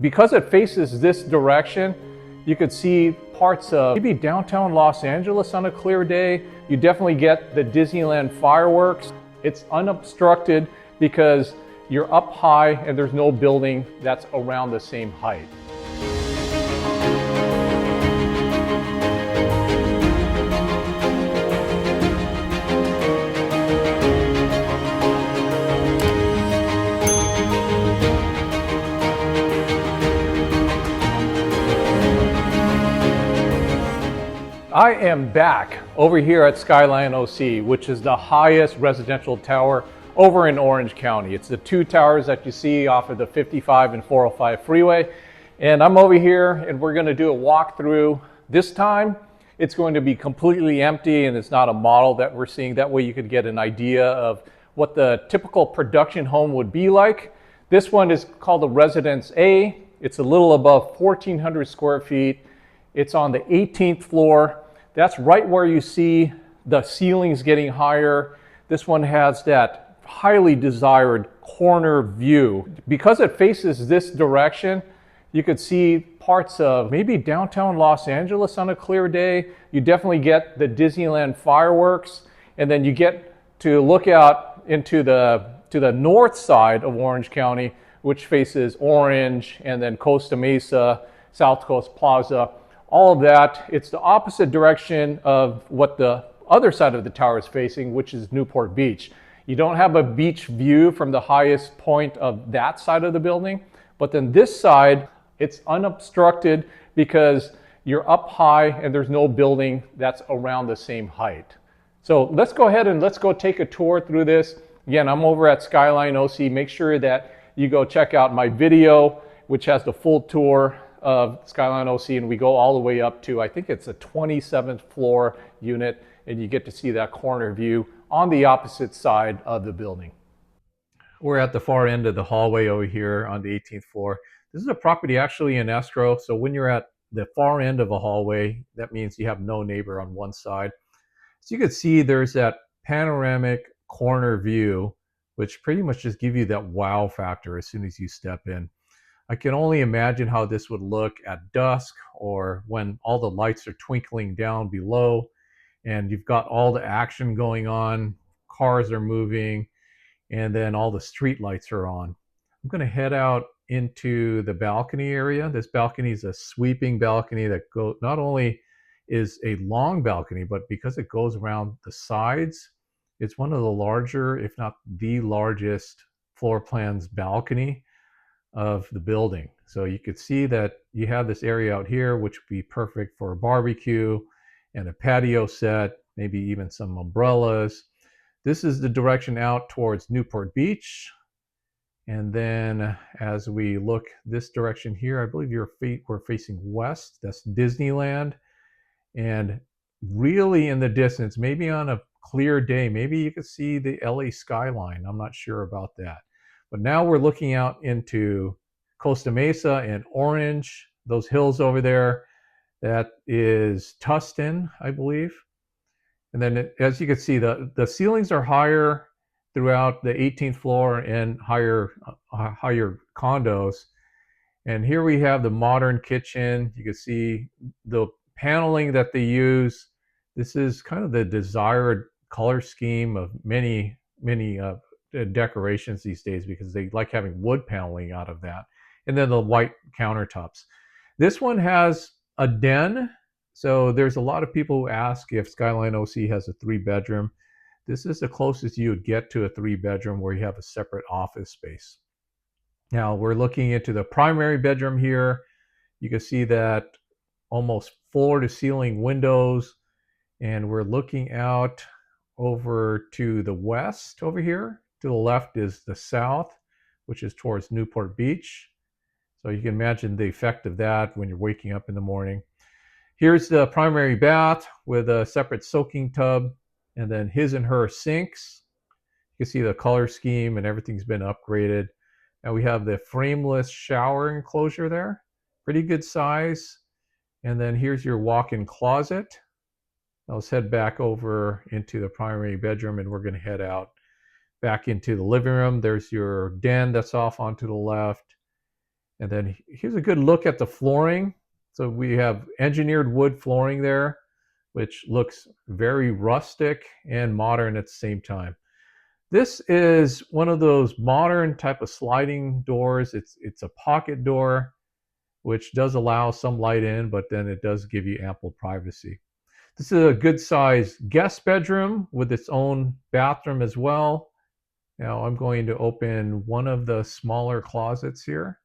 Because it faces this direction, you could see parts of maybe downtown Los Angeles on a clear day. You definitely get the Disneyland fireworks. It's unobstructed because you're up high and there's no building that's around the same height. I am back over here at Skyline OC, which is the highest residential tower over in Orange County. It's the two towers that you see off of the 55 and 405 freeway. And I'm over here and we're going to do a walkthrough. This time it's going to be completely empty and it's not a model that we're seeing. That way you could get an idea of what the typical production home would be like. This one is called the Residence A. It's a little above 1,400 square feet. It's on the 18th floor. That's right where you see the ceilings getting higher. This one has that highly desired corner view. Because it faces this direction, you could see parts of maybe downtown Los Angeles on a clear day. You definitely get the Disneyland fireworks, and then you get to look out into the north side of Orange County, which faces Orange and then Costa Mesa, South Coast Plaza. All of that, it's the opposite direction of what the other side of the tower is facing, which is Newport Beach. You don't have a beach view from the highest point of that side of the building, but then this side, it's unobstructed because you're up high and there's no building that's around the same height. So let's go ahead and let's go take a tour through this. Again, I'm over at Skyline OC. Make sure that you go check out my video, which has the full tour of Skyline OC, and we go all the way up to, I think it's a 27th floor unit, and you get to see that corner view on the opposite side of the building. We're at the far end of the hallway over here on the 18th floor. This is a property actually in escrow, so when you're at the far end of a hallway, that means you have no neighbor on one side. So you can see there's that panoramic corner view, which pretty much just gives you that wow factor as soon as you step in. I can only imagine how this would look at dusk or when all the lights are twinkling down below and you've got all the action going on, cars are moving, and then all the street lights are on. I'm going to head out into the balcony area. This balcony is a sweeping balcony that not only is a long balcony, but because it goes around the sides, it's one of the larger, if not the largest floor plans balcony of the building. So you could see that you have this area out here, which would be perfect for a barbecue and a patio set, maybe even some umbrellas. This is the direction out towards Newport Beach. And then as we look this direction here, I believe we're facing west. That's Disneyland. And really in the distance, maybe on a clear day, maybe you could see the LA skyline. I'm not sure about that. But now we're looking out into Costa Mesa and Orange, those hills over there. That is Tustin, I believe. And then as you can see, the ceilings are higher throughout the 18th floor and higher condos. And here we have the modern kitchen. You can see the paneling that they use. This is kind of the desired color scheme of many decorations these days because they like having wood paneling out of that. And then the white countertops. This one has a den. So there's a lot of people who ask if Skyline OC has a 3-bedroom. This is the closest you would get to a 3-bedroom where you have a separate office space. Now we're looking into the primary bedroom here. You can see that almost floor to ceiling windows, and we're looking out over to the west over here. To the left is the south, which is towards Newport Beach. So you can imagine the effect of that when you're waking up in the morning. Here's the primary bath with a separate soaking tub and then his and her sinks. You can see the color scheme and everything's been upgraded. Now we have the frameless shower enclosure there. Pretty good size. And then here's your walk-in closet. Now let's head back over into the primary bedroom and we're going to head out back into the living room. There's your den that's off onto the left. And then here's a good look at the flooring. So we have engineered wood flooring there, which looks very rustic and modern at the same time. This is one of those modern type of sliding doors. It's a pocket door, which does allow some light in, but then it does give you ample privacy. This is a good sized guest bedroom with its own bathroom as well. Now I'm going to open one of the smaller closets here.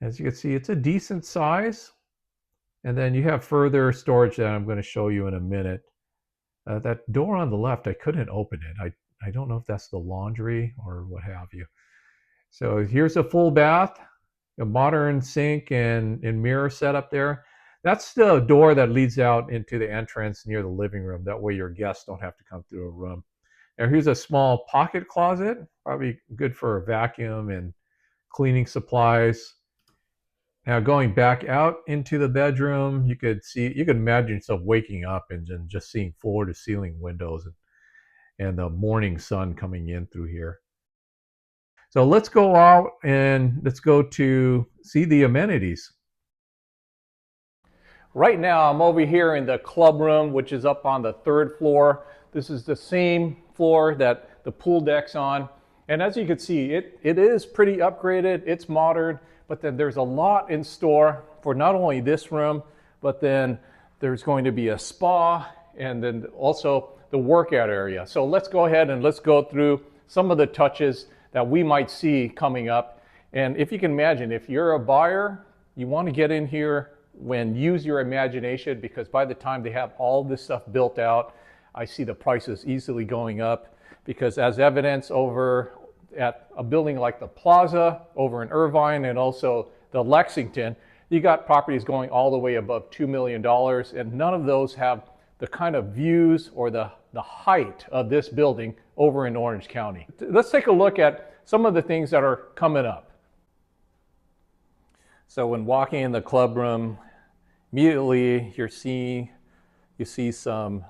As you can see, it's a decent size. And then you have further storage that I'm going to show you in a minute. That door on the left, I couldn't open it. I don't know if that's the laundry or what have you. So here's a full bath, a modern sink and mirror setup there. That's the door that leads out into the entrance near the living room. That way your guests don't have to come through a room. Now here's a small pocket closet, probably good for a vacuum and cleaning supplies. Now going back out into the bedroom, you could imagine yourself waking up and just seeing floor to ceiling windows and the morning sun coming in through here. So let's go out and let's go to see the amenities. Right now I'm over here in the club room, which is up on the 3rd floor. This is the same floor that the pool deck's on. And as you can see, it is pretty upgraded, it's modern, but then there's a lot in store for not only this room, but then there's going to be a spa and then also the workout area. So let's go ahead and let's go through some of the touches that we might see coming up. And if you can imagine, if you're a buyer, you want to get in here and use your imagination, because by the time they have all this stuff built out, I see the prices easily going up, because as evidence over at a building like the Plaza over in Irvine and also the Lexington, you got properties going all the way above $2 million, and none of those have the kind of views or the height of this building over in Orange County. Let's take a look at some of the things that are coming up. So when walking in the club room, immediately you see some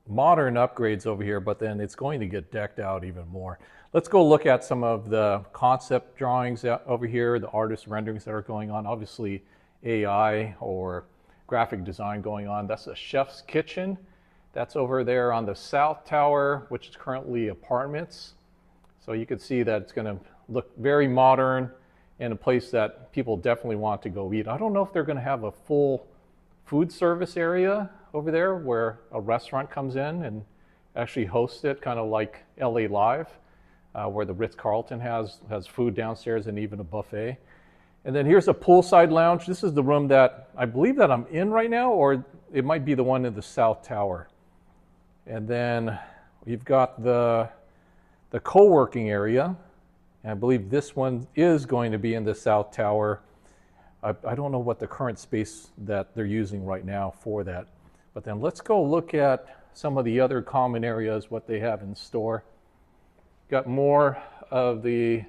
modern upgrades over here, but then it's going to get decked out even more. Let's go look at some of the concept drawings over here, the artist renderings that are going on. Obviously AI or graphic design going on. That's a chef's kitchen. That's over there on the south tower, which is currently apartments. So you can see that it's going to look very modern and a place that people definitely want to go eat. I don't know if they're going to have a full food service area over there where a restaurant comes in and actually hosts it, kind of like LA Live, where the Ritz-Carlton has food downstairs and even a buffet. And then here's a poolside lounge. This is the room that I believe that I'm in right now, or it might be the one in the south tower. And then we've got the co-working area. And I believe this one is going to be in the south tower. I don't know what the current space that they're using right now for that. But then let's go look at some of the other common areas, what they have in store. Got more of the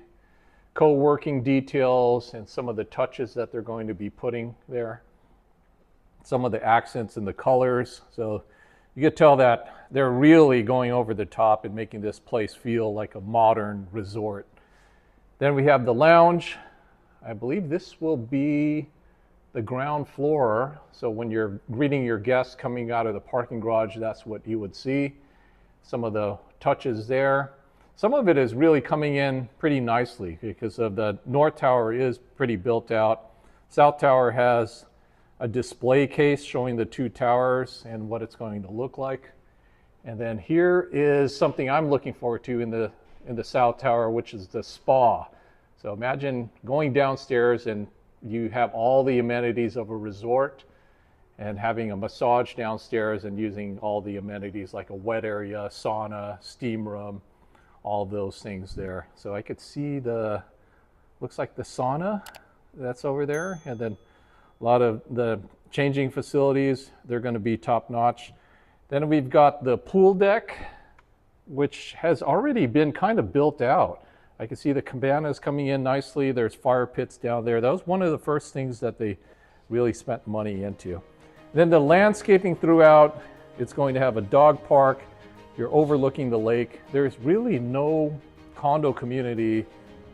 co-working details and some of the touches that they're going to be putting there. Some of the accents and the colors. So you can tell that they're really going over the top and making this place feel like a modern resort. Then we have the lounge. I believe this will be the ground floor. So when you're greeting your guests coming out of the parking garage, that's what you would see. Some of the touches there. Some of it is really coming in pretty nicely because of the North Tower is pretty built out. South Tower has a display case showing the two towers and what it's going to look like. And then here is something I'm looking forward to in the South Tower, which is the spa. So imagine going downstairs and you have all the amenities of a resort and having a massage downstairs and using all the amenities like a wet area, sauna, steam room, all of those things there. So I could see looks like the sauna that's over there. And then a lot of the changing facilities, they're going to be top notch. Then we've got the pool deck, which has already been kind of built out. I can see the cabanas coming in nicely. There's fire pits down there. That was one of the first things that they really spent money into. Then the landscaping throughout, it's going to have a dog park. You're overlooking the lake. There's really no condo community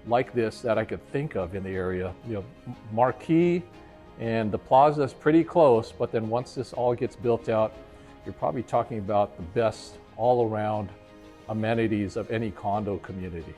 like this that I could think of in the area. You know, Marquee and the plaza is pretty close, but then once this all gets built out, you're probably talking about the best all-around amenities of any condo community.